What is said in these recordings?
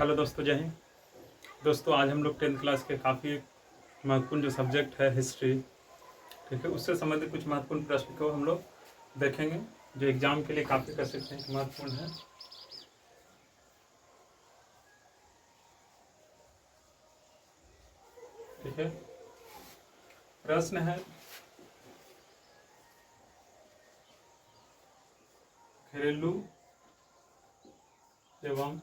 Hello दोस्तों, जय हिंद। दोस्तों, आज हम लोग 10th क्लास के काफ़ी महत्वपूर्ण जो सब्जेक्ट है हिस्ट्री, ठीक है, उससे संबंधित कुछ महत्वपूर्ण प्रश्न को हम लोग देखेंगे जो एग्जाम के लिए काफ़ी कह सकते हैं कि महत्वपूर्ण है। ठीक है, प्रश्न है घरेलू एवं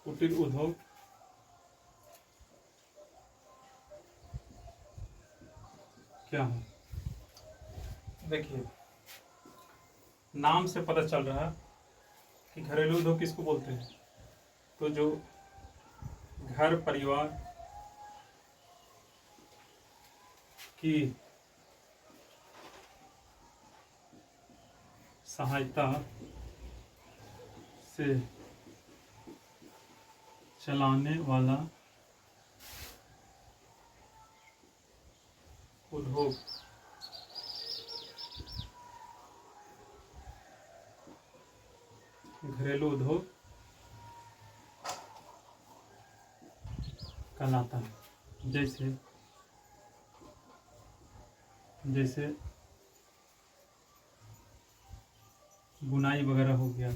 कुटीर उद्योग क्या है। देखिए, नाम से पता चल रहा है कि घरेलू उद्योग किसको बोलते हैं। तो जो घर परिवार की सहायता से चलाने वाला उद्योग घरेलू उद्योग कहलाता है। जैसे बुनाई वगैरह हो गया,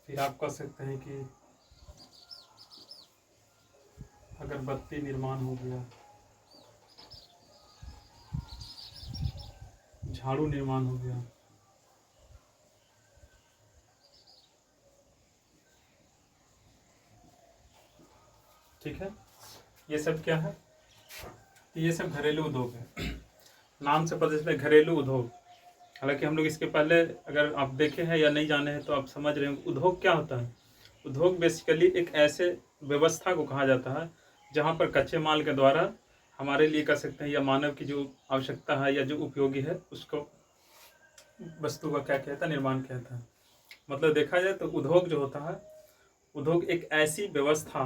फिर आप कह सकते हैं कि अगरबत्ती निर्माण हो गया, झाड़ू निर्माण हो गया, ठीक है। ये सब क्या है? ये सब घरेलू उद्योग है। नाम से पता चलता है घरेलू उद्योग। हालांकि हम लोग इसके पहले अगर आप देखे हैं या नहीं जाने हैं तो आप समझ रहे हैं उद्योग क्या होता है। उद्योग बेसिकली एक ऐसे व्यवस्था को कहा जाता है जहाँ पर कच्चे माल के द्वारा हमारे लिए कह सकते हैं या मानव की जो आवश्यकता है या जो उपयोगी है उसको वस्तु का क्या कहता है, निर्माण कहता है। मतलब देखा जाए तो उद्योग जो होता है, उद्योग एक ऐसी व्यवस्था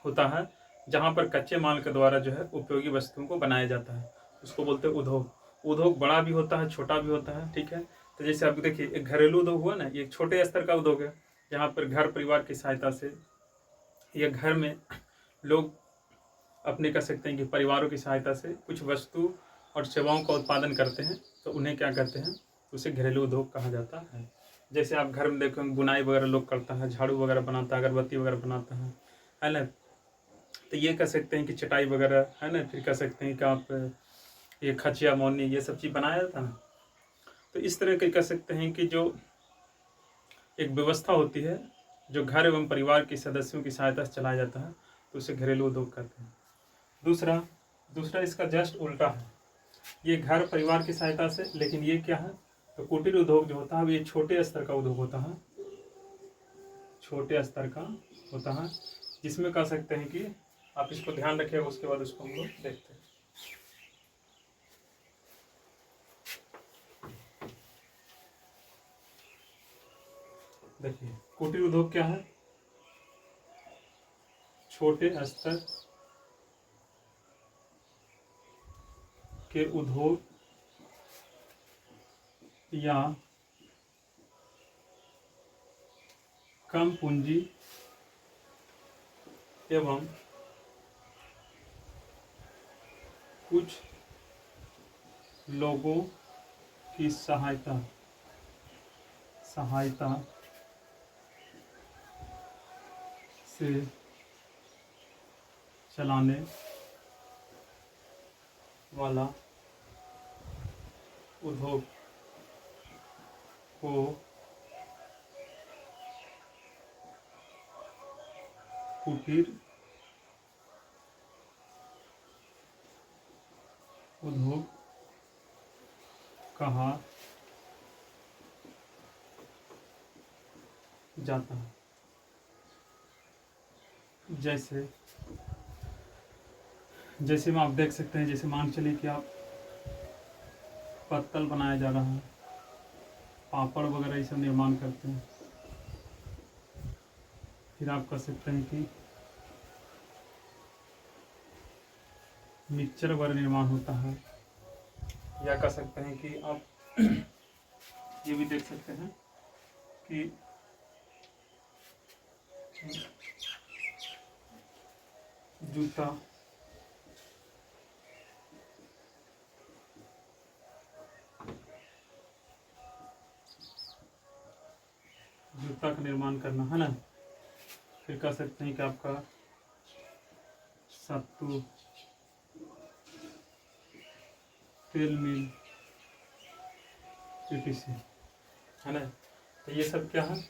होता है जहाँ पर कच्चे माल के द्वारा जो है उपयोगी वस्तुओं को बनाया जाता है, उसको बोलते हैं उद्योग। उद्योग बड़ा भी होता है, छोटा भी होता है, ठीक है। तो जैसे आप देखिए, एक घरेलू उद्योग हुआ ना, ये एक छोटे स्तर का उद्योग है जहाँ पर घर परिवार की सहायता से या घर में लोग अपने कह सकते हैं कि परिवारों की सहायता से कुछ वस्तु और सेवाओं का उत्पादन करते हैं, तो उन्हें क्या कहते हैं, उसे घरेलू उद्योग कहा जाता है। जैसे आप घर में देखो, बुनाई वगैरह लोग करता है, झाड़ू वगैरह बनाता है, अगरबत्ती वगैरह बनाता है ना। तो ये कह सकते हैं कि चटाई वगैरह है ना, फिर कह सकते हैं कि आप ये खचिया मोनी ये सब चीज़ बनाया जाता है ना। तो इस तरह के कह सकते हैं कि जो एक व्यवस्था होती है जो घर एवं परिवार के सदस्यों की सहायता से चलाया जाता है, तो उसे घरेलू उद्योग कहते हैं। दूसरा इसका जस्ट उल्टा है। ये घर परिवार की सहायता से, लेकिन ये क्या है, तो कुटीर उद्योग जो होता है ये छोटे स्तर का उद्योग होता है, छोटे स्तर का होता है, जिसमें कह सकते हैं कि आप इसको ध्यान रखिएगा, उसके बाद उसको हम लोग देखते हैं। देखिए, कुटीर उद्योग क्या है, छोटे स्तर के उद्योग या कम पूंजी एवं कुछ लोगों की सहायता से चलाने वाला उद्योग को कुटीर उद्योग कहा जाता है। जैसे में आप देख सकते हैं, जैसे मान चलिए कि आप पत्तल बनाया जा रहा है, पापड़ वगैरह ये सब निर्माण करते हैं, फिर आप कह सकते हैं कि मिक्सचर वगैरह निर्माण होता है, या कह सकते हैं कि आप ये भी देख सकते हैं कि जूता, जूता का निर्माण करना है ना। फिर कह सकते हैं कि आपका सत्तू, तेल मिल, पीपीसी, है ना। तो ये सब क्या है,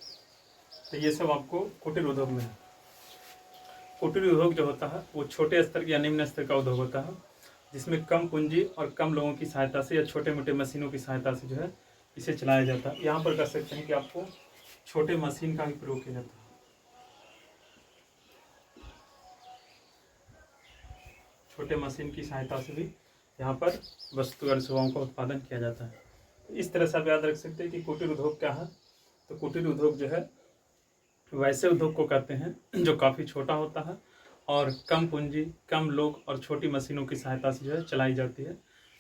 तो ये सब आपको कुटीर उद्योग में है। कुटीर उद्योग जो होता है वो छोटे स्तर या निम्न स्तर का उद्योग होता है, जिसमें कम पूंजी और कम लोगों की सहायता से या छोटे मोटे मशीनों की सहायता से जो है इसे चलाया जाता है। यहाँ पर कर सकते हैं कि आपको छोटे मशीन का भी प्रयोग किया जाता है। छोटे मशीन की सहायता से भी यहाँ पर वस्तु और सेवाओं का उत्पादन किया जाता है। इस तरह से आप याद रख सकते हैं कि कुटीर उद्योग क्या है। तो कुटीर उद्योग जो है वैसे उद्योग को कहते हैं जो काफ़ी छोटा होता है और कम पूंजी, कम लोग और छोटी मशीनों की सहायता से जो है चलाई जाती है।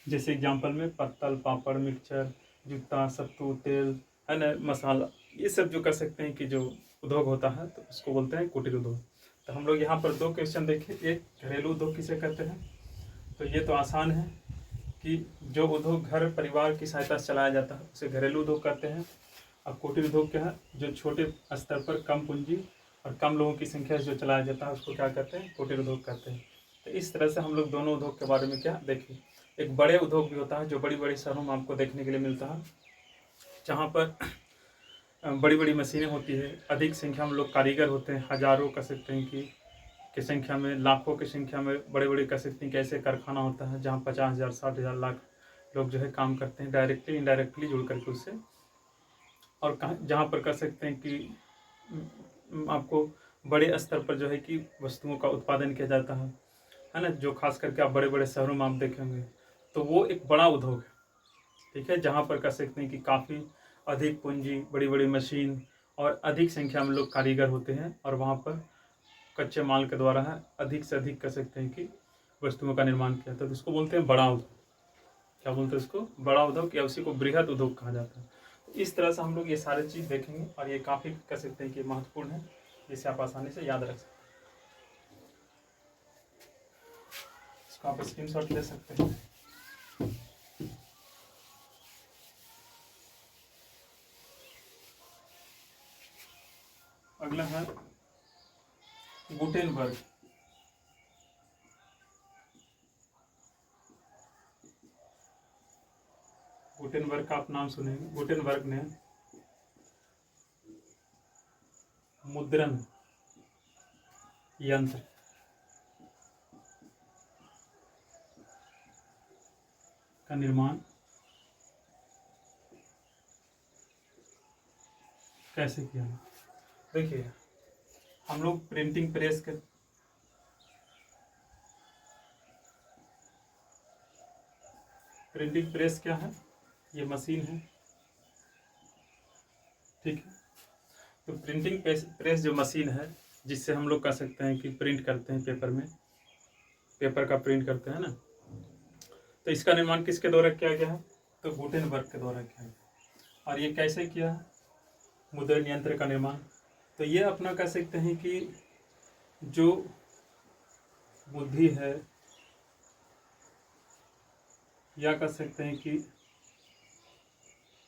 जैसे एग्जाम्पल में पत्तल, पापड़, मिक्सचर, जूता, सत्तू, तेल, है ना, मसाला, ये सब जो कर सकते हैं कि जो उद्योग होता है तो उसको बोलते हैं कुटीर उद्योग। तो हम लोग यहाँ पर दो क्वेश्चन देखें। एक, घरेलू उद्योग किसे कहते हैं। तो ये तो आसान है कि जो उद्योग घर परिवार की सहायता से चलाया जाता है उसे घरेलू उद्योग कहते हैं। अब कुटीर उद्योग क्या है, जो छोटे स्तर पर कम पूंजी और कम लोगों की संख्या से जो चलाया जाता है उसको क्या कहते हैं, कुटीर उद्योग कहते हैं। तो इस तरह से हम लोग दोनों उद्योग के बारे में क्या देखें। एक बड़े उद्योग भी होता है जो बड़ी बड़ी शहरों में आपको देखने के लिए मिलता है, जहाँ पर बड़ी बड़ी मशीनें होती है, अधिक संख्या में लोग कारीगर होते हैं, हजारों कह सकते हैं कि संख्या में, लाखों की संख्या में बड़े बड़े कह सकते हैं कि ऐसे कारखाना होता है जहाँ 50,000 60,000 लाख लोग जो है काम करते हैं, डायरेक्टली इनडायरेक्टली जुड़ करके उससे। और जहाँ पर कर सकते हैं कि आपको बड़े स्तर पर जो है कि वस्तुओं का उत्पादन किया जाता है ना, जो खास करके आप बड़े बड़े शहरों में आप देखेंगे तो वो एक बड़ा उद्योग है, ठीक है, जहाँ पर कर सकते हैं कि काफ़ी अधिक पूंजी, बड़ी बड़ी मशीन और अधिक संख्या में लोग कारीगर होते हैं और वहाँ पर कच्चे माल के द्वारा है अधिक से अधिक कर सकते हैं कि वस्तुओं का निर्माण किया जाता है। तो इसको बोलते हैं बड़ा उद्योग। क्या बोलते हैं इसको, बड़ा उद्योग, या उसी को बृहद उद्योग कहा जाता है। इस तरह से हम लोग ये सारी चीज़ देखेंगे और ये काफ़ी कह सकते हैं कि महत्वपूर्ण है, जिसे आप आसानी से याद रख सकते हैं। इसको आप स्क्रीनशॉट ले सकते हैं। अगला है गुटेनबर्ग। गुटेनबर्ग का आप नाम सुनेंगे। गुटेनबर्ग ने मुद्रण यंत्र का निर्माण कैसे किया। देखिए, हम लोग प्रिंटिंग प्रेस के प्रिंटिंग प्रेस क्या है, ये मशीन है, ठीक है। तो प्रिंटिंग प्रेस जो मशीन है जिससे हम लोग कह सकते हैं कि प्रिंट करते हैं, पेपर में पेपर का प्रिंट करते हैं ना, तो इसका निर्माण किसके द्वारा किया गया है, तो गुटेनबर्ग के द्वारा किया गया। और ये कैसे किया है, मुद्रण यंत्र का निर्माण। तो ये अपना कह सकते हैं कि जो बुद्धि है या कह सकते हैं कि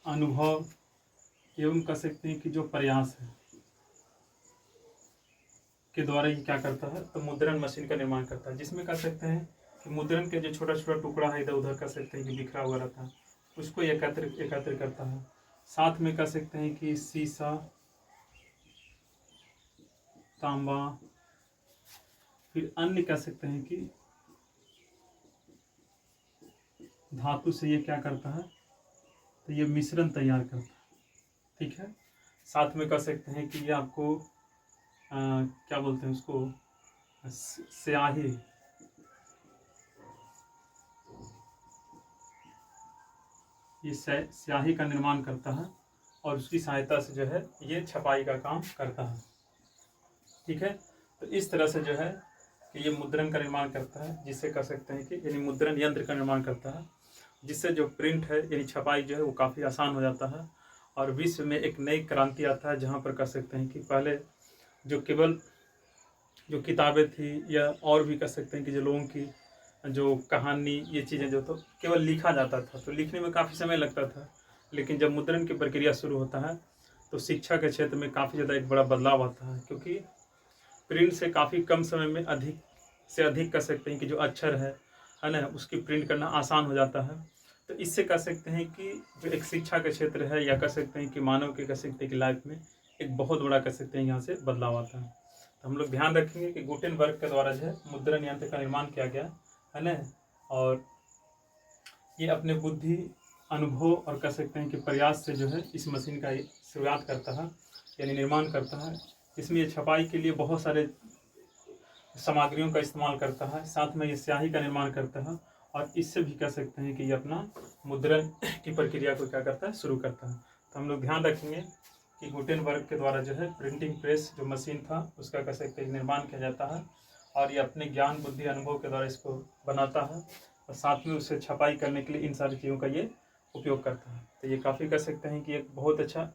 अनुभव एवं कह सकते हैं कि जो प्रयास है के द्वारा ये क्या करता है, तो मुद्रण मशीन का निर्माण करता है, जिसमें कह सकते हैं कि मुद्रण के जो छोटा छोटा टुकड़ा है इधर उधर कह सकते हैं कि बिखरा हुआ रहता है, उसको एकत्र करता है। साथ में कह सकते हैं कि शीशा, तांबा, फिर अन्य कह सकते हैं कि धातु से ये क्या करता है, तो ये मिश्रण तैयार करता है, ठीक है। साथ में कह सकते हैं कि ये आपको क्या बोलते हैं उसको, स्याही, ये स्याही का निर्माण करता है और उसकी सहायता से जो है ये छपाई का काम करता है, ठीक है। तो इस तरह से जो है कि ये मुद्रण का निर्माण करता है, जिससे कह सकते हैं कि यानी मुद्रण यंत्र का निर्माण करता है। जिससे जो प्रिंट है यानी छपाई जो है वो काफ़ी आसान हो जाता है और विश्व में एक नई क्रांति आता है, जहाँ पर कह सकते हैं कि पहले जो केवल जो किताबें थी या और भी कह सकते हैं कि जो लोगों की जो कहानी ये चीज़ें जो तो केवल लिखा जाता था, तो लिखने में काफ़ी समय लगता था। लेकिन जब मुद्रण की प्रक्रिया शुरू होता है तो शिक्षा के क्षेत्र में काफ़ी ज़्यादा एक बड़ा बदलाव आता है, क्योंकि प्रिंट से काफ़ी कम समय में अधिक से अधिक कह सकते हैं कि जो अक्षर है ना, उसकी प्रिंट करना आसान हो जाता है। तो इससे कह सकते हैं कि जो एक शिक्षा का क्षेत्र है या कह सकते हैं कि मानव के कह सकते हैं कि लाइफ में एक बहुत बड़ा कह सकते हैं यहाँ से बदलाव आता है। तो हम लोग ध्यान रखेंगे कि गुटेनबर्ग के द्वारा जो है मुद्रण यंत्र का निर्माण किया गया है ना, और ये अपने बुद्धि, अनुभव और कह सकते हैं कि प्रयास से जो है इस मशीन का शुरुआत करता है यानी निर्माण करता है। इसमें ये छपाई के लिए बहुत सारे सामग्रियों का इस्तेमाल करता है, साथ में ये स्याही का निर्माण करता है और इससे भी कह सकते हैं कि ये अपना मुद्रण की प्रक्रिया को क्या करता है, शुरू करता है। तो हम लोग ध्यान रखेंगे कि गुटेनबर्ग के द्वारा जो है प्रिंटिंग प्रेस जो मशीन था उसका कह सकते हैं निर्माण किया जाता है और ये अपने ज्ञान, बुद्धि, अनुभव के द्वारा इसको बनाता है और साथ में उसे छपाई करने के लिए इन सारी चीज़ों का ये उपयोग करता है। तो ये काफ़ी कह सकते हैं कि एक बहुत अच्छा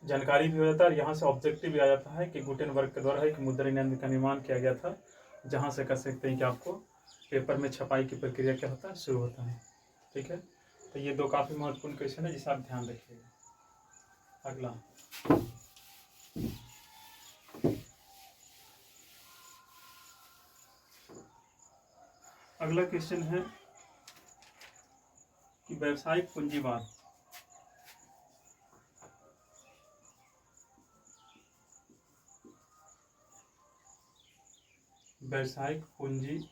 जानकारी भी हो जाता है और यहाँ से ऑब्जेक्टिव भी आ जाता है कि गुटेनबर्ग के द्वारा एक मुद्रण यंत्र का निर्माण किया गया था, जहाँ से कह सकते हैं कि आपको पेपर में छपाई की प्रक्रिया क्या होता है, शुरू होता है। ठीक है, तो ये दो काफ़ी महत्वपूर्ण क्वेश्चन है जिसे आप ध्यान रखिएगा। अगला अगला क्वेश्चन है कि व्यावसायिक पूंजीवाद व्यावसायिक पूंजीवाद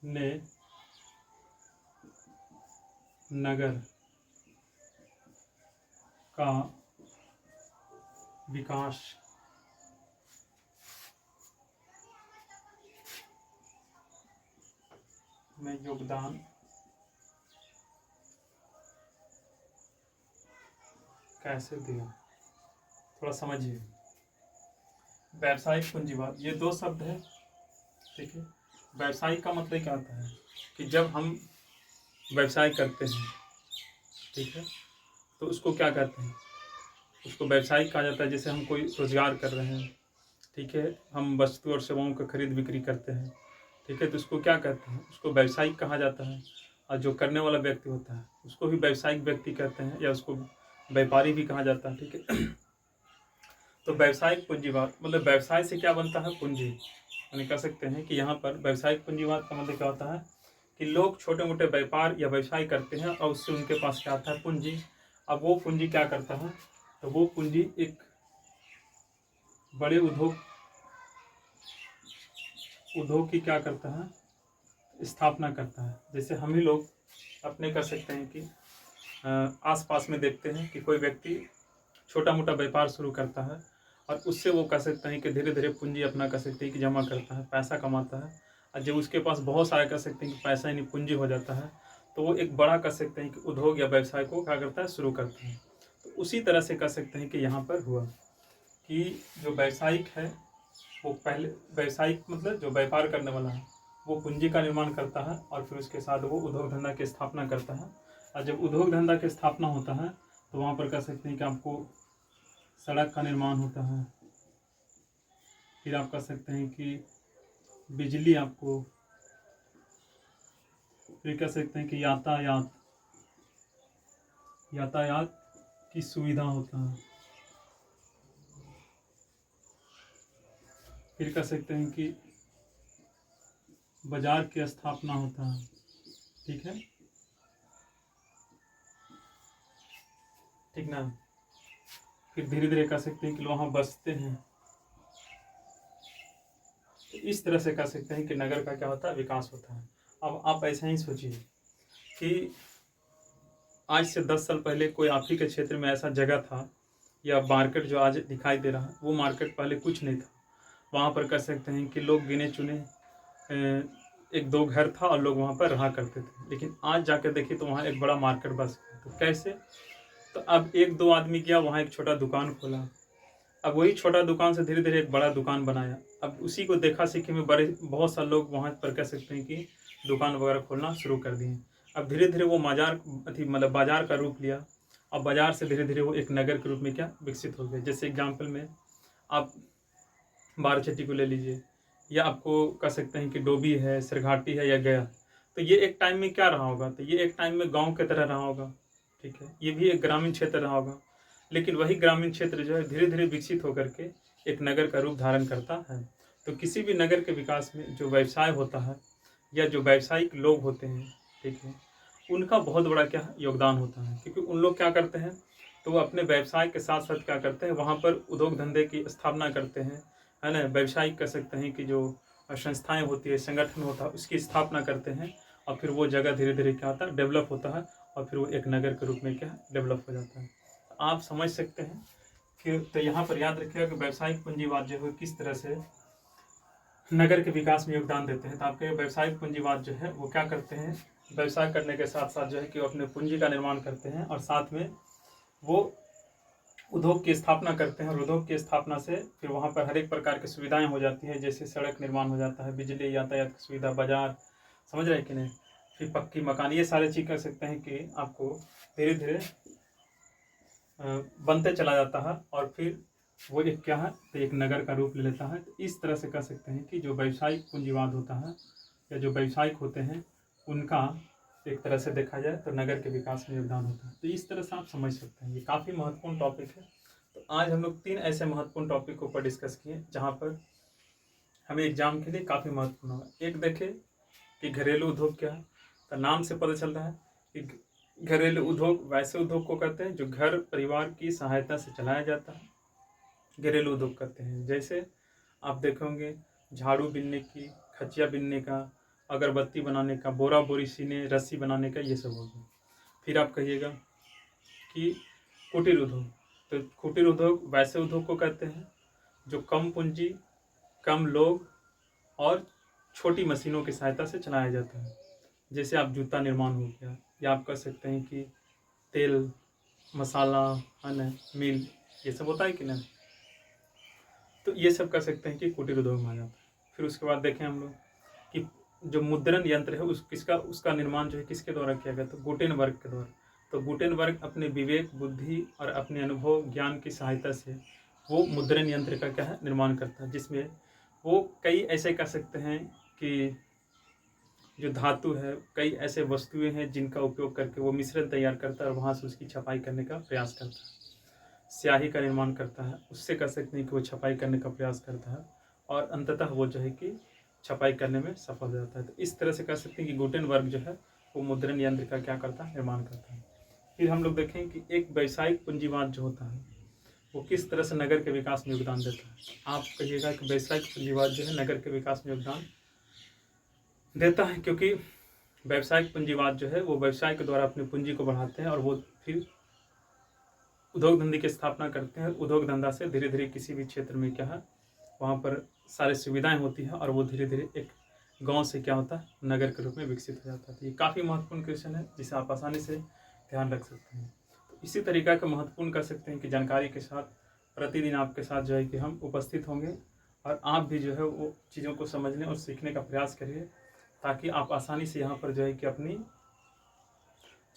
ने नगर का विकास में योगदान कैसे दिया? थोड़ा समझिए। व्यावसायिक पूंजीवाद ये दो शब्द है, ठीक है। व्यावसायिक का मतलब क्या होता है कि जब हम व्यवसाय करते हैं, ठीक है, तो उसको क्या कहते हैं, उसको व्यावसायिक कहा जाता है। जैसे हम कोई रोजगार कर रहे हैं, ठीक है, हम वस्तु और सेवाओं का खरीद बिक्री करते हैं, ठीक है, तो उसको क्या कहते हैं, उसको व्यावसायिक कहा जाता है। और जो करने वाला व्यक्ति होता है उसको भी व्यावसायिक व्यक्ति कहते हैं या उसको व्यापारी भी कहा जाता है, ठीक है। तो व्यावसायिक पूंजीवाद मतलब व्यवसाय से क्या बनता है, पूंजी। यानी कह सकते हैं कि यहाँ पर व्यावसायिक पूंजीवाद का मतलब क्या होता है कि लोग छोटे मोटे व्यापार या व्यवसाय करते हैं और उससे उनके पास क्या आता है, पूंजी। अब वो पूंजी क्या करता है, तो वो पूंजी एक बड़े उद्योग की क्या करता है, स्थापना करता है। जैसे हम ही लोग अपने कह सकते हैं कि आसपास में देखते हैं कि कोई व्यक्ति छोटा मोटा व्यापार शुरू करता है और उससे वो कह सकते हैं कि धीरे धीरे पूंजी अपना कह सकते हैं कि जमा करता है, पैसा कमाता है। और जब उसके पास बहुत सारा कह सकते हैं कि पैसा यानी पूंजी हो जाता है, तो वो एक बड़ा कह सकते हैं कि उद्योग या व्यवसाय को क्या करता है, शुरू करता है। तो उसी तरह से कह सकते हैं कि यहाँ पर हुआ कि जो व्यवसायिक है वो पहले व्यवसायिक मतलब जो व्यापार करने वाला है वो पूंजी का निर्माण करता है और फिर उसके साथ वो उद्योग धंधा की स्थापना करता है। और जब उद्योग धंधा की स्थापना होता है तो वहाँ पर कह सकते हैं कि आपको सड़क का निर्माण होता है, फिर आप कह सकते हैं कि बिजली आपको, फिर कह सकते हैं कि यातायात की सुविधा होता है, फिर कह सकते हैं कि बाजार की स्थापना होता है, ठीक है, ठीक ना। फिर धीरे धीरे कह सकते हैं कि लोग वहाँ बसते हैं। तो इस तरह से कह सकते हैं कि नगर का क्या होता है, विकास होता है। अब आप ऐसा ही सोचिए कि आज से 10 साल पहले कोई आप ही के क्षेत्र में ऐसा जगह था या मार्केट जो आज दिखाई दे रहा है वो मार्केट पहले कुछ नहीं था। वहाँ पर कह सकते हैं कि लोग गिने चुने एक दो घर था और लोग वहाँ पर रहा करते थे। लेकिन आज जाकर देखिए तो वहाँ एक बड़ा मार्केट बस गया। तो कैसे, तो अब एक दो आदमी गया वहाँ एक छोटा दुकान खोला, अब वही छोटा दुकान से धीरे धीरे एक बड़ा दुकान बनाया। अब उसी को देखा सीखी में बहुत सारे लोग वहाँ पर कह सकते हैं कि दुकान वगैरह खोलना शुरू कर दिए। अब धीरे धीरे वो बाजार का रूप लिया। अब बाजार से धीरे धीरे वो एक नगर के रूप में क्या विकसित हो गया। जैसे एग्जाम्पल में आप बाराचट्टी को ले लीजिए, या आपको कह सकते हैं कि डोभी है, सिरघाटी है, या गया। तो ये एक टाइम में क्या रहा होगा, तो ये एक टाइम में गांव की तरह रहा होगा, ठीक है। ये भी एक ग्रामीण क्षेत्र रहा होगा, लेकिन वही ग्रामीण क्षेत्र जो है धीरे धीरे विकसित होकर के एक नगर का रूप धारण करता है। तो किसी भी नगर के विकास में जो व्यवसाय होता है या जो व्यावसायिक लोग होते हैं, ठीक है, उनका बहुत बड़ा क्या योगदान होता है। क्योंकि उन लोग क्या करते हैं, तो वो अपने व्यवसाय के साथ साथ क्या करते हैं, वहाँ पर उद्योग धंधे की स्थापना करते हैं, है ना। व्यवसायिक कह सकते हैं कि जो संस्थाएं होती है, संगठन होता है, उसकी स्थापना करते हैं। और फिर वो जगह धीरे धीरे क्या होता है, डेवलप होता है, और फिर वो एक नगर के रूप में क्या डेवलप हो जाता है। आप समझ सकते हैं कि तो यहाँ पर याद रखिएगा कि व्यावसायिक पूंजीवाद जो है किस तरह से नगर के विकास में योगदान देते हैं। तो आपके व्यावसायिक पूंजीवाद जो है वो क्या करते हैं, व्यवसाय करने के साथ साथ जो है कि वो अपने पूंजी का निर्माण करते हैं, और साथ में वो उद्योग की स्थापना करते हैं। और उद्योग की स्थापना से फिर वहाँ पर हर एक प्रकार की सुविधाएं हो जाती हैं, जैसे सड़क निर्माण हो जाता है, बिजली, यातायात की सुविधा, बाजार, समझ रहे हैं कि नहीं। फिर पक्की मकान, ये सारे चीज़ कह सकते हैं कि आपको धीरे धीरे बनते चला जाता है, और फिर वो एक क्या है, तो एक नगर का रूप ले लेता है। तो इस तरह से कह सकते हैं कि जो व्यावसायिक पूंजीवाद होता है या जो व्यावसायिक होते हैं, उनका एक तरह से देखा जाए तो नगर के विकास में योगदान होता है। तो इस तरह से आप समझ सकते हैं, ये काफ़ी महत्वपूर्ण टॉपिक है। तो आज हम लोग 3 ऐसे महत्वपूर्ण टॉपिक के ऊपर डिस्कस किए जहाँ पर हमें एग्जाम के लिए काफ़ी महत्वपूर्ण होगा। एक देखें कि घरेलू उद्योग क्या है, तो नाम से पता चल रहा है कि घरेलू उद्योग वैसे उद्योग को कहते हैं जो घर परिवार की सहायता से चलाया जाता है, घरेलू उद्योग कहते हैं। जैसे आप देखोगे झाड़ू बिनने की, खचिया बिनने का, अगरबत्ती बनाने का, बोरा बोरी सीने, रस्सी बनाने का, ये सब हो गया। फिर आप कहिएगा कि कुटीर उद्योग, तो कुटीर उद्योग वैसे उद्योग को कहते हैं जो कम पूंजी, कम लोग और छोटी मशीनों की सहायता से चलाया जाता है। जैसे आप जूता निर्माण हो गया, या आप कह सकते हैं कि तेल मसाला, है ना, मिल, ये सब होता है कि नहीं। तो ये सब कह सकते हैं कि कुटीर उद्योग में आ जाता है। फिर उसके बाद देखें हम लोग कि जो मुद्रण यंत्र है उसका निर्माण जो है किसके द्वारा किया गया, तो गुटेनबर्ग के द्वारा। तो गुटेनबर्ग अपने विवेक, बुद्धि और अपने अनुभव ज्ञान की सहायता से वो मुद्रण यंत्र का क्या है निर्माण करता है, जिसमें वो कई ऐसे कह सकते हैं कि जो धातु है, कई ऐसे वस्तुएं हैं जिनका उपयोग करके वो मिश्रण तैयार करता है और वहाँ से उसकी छपाई करने का प्रयास करता है। स्याही का निर्माण करता है, उससे कह सकते हैं कि वो छपाई करने का प्रयास करता है, और अंततः वो जो है कि छपाई करने में सफल हो जाता है। तो इस तरह से कह सकते हैं कि गुटेनबर्ग जो है वो मुद्रण यंत्र का क्या करता है, निर्माण करता है। फिर हम लोग देखें कि एक व्यावसायिक पूंजीवाद जो होता है वो किस तरह से नगर के विकास में योगदान देता है। आप कहिएगा कि व्यावसायिक पूंजीवाद जो है नगर के विकास में योगदान देता है, क्योंकि व्यावसायिक पूंजीवाद जो है वो व्यवसाय के द्वारा अपनी पूंजी को बढ़ाते हैं, और वो फिर उद्योग धंधे की स्थापना करते हैं। उद्योग धंधा से धीरे धीरे किसी भी क्षेत्र में क्या है, वहाँ पर सारी सुविधाएं होती हैं, और वो धीरे धीरे एक गांव से क्या होता है, नगर के रूप में विकसित हो जाता है। तो ये काफ़ी महत्वपूर्ण क्वेश्चन है जिसे आप आसानी से ध्यान रख सकते हैं। तो इसी तरीका का महत्वपूर्ण कर सकते हैं कि जानकारी के साथ प्रतिदिन आपके साथ जो है कि हम उपस्थित होंगे, और आप भी जो है वो चीज़ों को समझने और सीखने का प्रयास करिए, ताकि आप आसानी से यहाँ पर जो है कि अपनी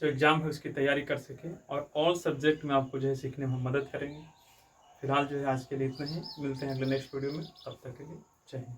जो एग्ज़ाम है उसकी तैयारी कर सकें, और ऑल सब्जेक्ट में आपको जो है सीखने में मदद करेंगे। फिलहाल जो है आज के लिए इतना ही, मिलते हैं अगले नेक्स्ट वीडियो में, तब तक के लिए जय हिंद।